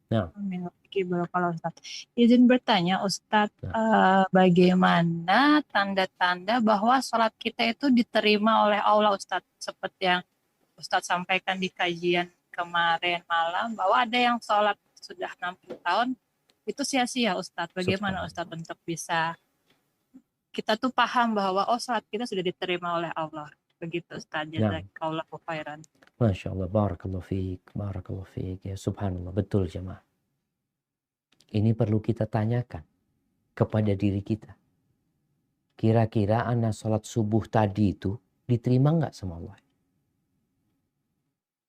Nah, Amin. Oke, barakallahu Ustaz. Izin bertanya Ustaz, nah, bagaimana tanda-tanda bahwa sholat kita itu diterima oleh Allah Ustaz? Seperti yang Ustaz sampaikan di kajian kemarin malam, bahwa ada yang sholat sudah 60 tahun, itu sia-sia Ustaz. Bagaimana Ustaz subhanallah. untuk bisa kita tuh paham bahwa oh sholat kita sudah diterima oleh Allah. Begitu Ustaz, Nah, jazakallahu khairan. Masya Allah, barakallahu fiik, barakallahu fiik. Ya, subhanallah, betul jemaah. Ini perlu kita tanyakan kepada diri kita. Kira-kira ana sholat subuh tadi itu diterima nggak sama Allah?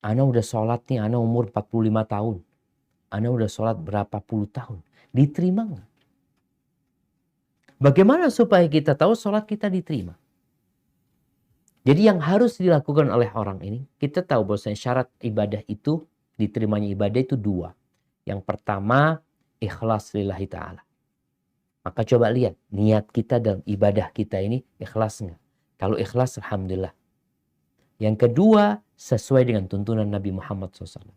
Ana udah sholat nih, ana umur 45 tahun. Ana udah sholat berapa puluh tahun. Diterima nggak? Bagaimana supaya kita tahu sholat kita diterima? Jadi yang harus dilakukan oleh orang ini, kita tahu bahwasanya syarat ibadah itu, diterimanya ibadah itu dua. Yang pertama, ikhlas lillahi ta'ala. Maka coba lihat, niat kita dalam ibadah kita ini ikhlas nggak? Kalau ikhlas, alhamdulillah. Yang kedua, sesuai dengan tuntunan Nabi Muhammad SAW.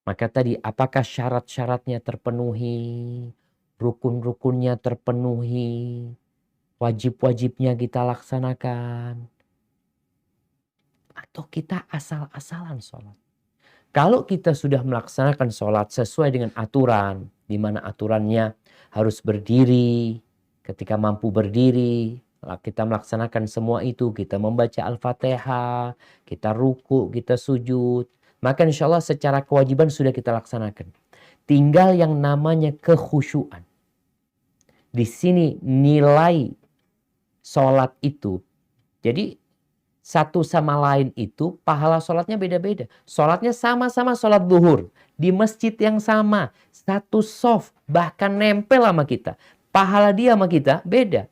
Maka tadi, apakah syarat-syaratnya terpenuhi? Rukun-rukunnya terpenuhi? Wajib-wajibnya kita laksanakan? Atau kita asal-asalan sholat? Kalau kita sudah melaksanakan sholat sesuai dengan aturan, di mana aturannya harus berdiri, ketika mampu berdiri, kita melaksanakan semua itu, kita membaca Al-Fatihah, kita ruku, kita sujud, maka insya Allah secara kewajiban sudah kita laksanakan. Tinggal yang namanya kekhusyuan. Di sini nilai sholat itu, jadi satu sama lain itu pahala sholatnya beda-beda. Sholatnya sama-sama sholat zuhur. Di masjid yang sama. Satu soft. Bahkan nempel sama kita. Pahala dia sama kita beda.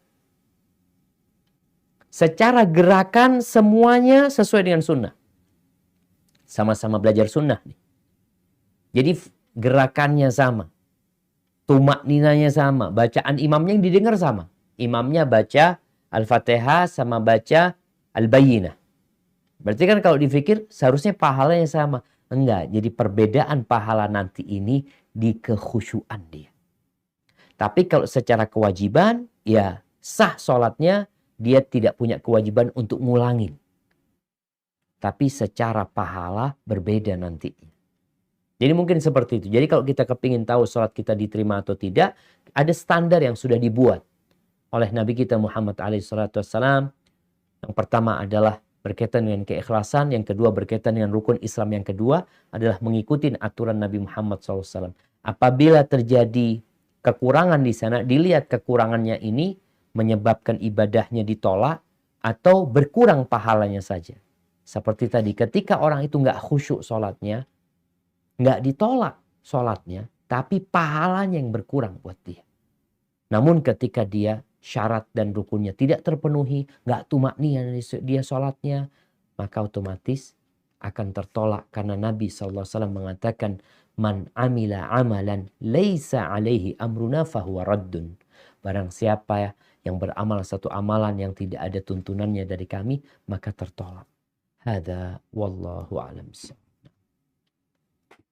Secara gerakan semuanya sesuai dengan sunnah. Sama-sama belajar sunnah. Jadi gerakannya sama. Tumak ninanya sama. Bacaan imamnya yang didengar sama. Imamnya baca Al-Fatihah sama baca Al-Bayyinah. Berarti kan kalau dipikir seharusnya pahalanya sama. Enggak, jadi perbedaan pahala nanti ini di kekhusyuan dia. Tapi kalau secara kewajiban, ya sah sholatnya, dia tidak punya kewajiban untuk ngulangin. Tapi secara pahala berbeda nantinya. Jadi mungkin seperti itu. Jadi kalau kita kepingin tahu sholat kita diterima atau tidak, ada standar yang sudah dibuat oleh Nabi kita Muhammad SAW. Yang pertama adalah berkaitan dengan keikhlasan. Yang kedua berkaitan dengan rukun Islam. Yang kedua adalah mengikuti aturan Nabi Muhammad SAW. Apabila terjadi kekurangan di sana, dilihat kekurangannya ini menyebabkan ibadahnya ditolak atau berkurang pahalanya saja. Seperti tadi, ketika orang itu nggak khusyuk sholatnya, nggak ditolak sholatnya, tapi pahalanya yang berkurang buat dia. Namun ketika dia syarat dan rukunnya tidak terpenuhi, nggak tumakniyah dia sholatnya, maka otomatis akan tertolak. Karena Nabi SAW mengatakan, Man amila amalan laysa alaihi amruna fahuwa raddun. Barang siapa yang beramal satu amalan yang tidak ada tuntunannya dari kami, maka tertolak. Hada wallahu alam.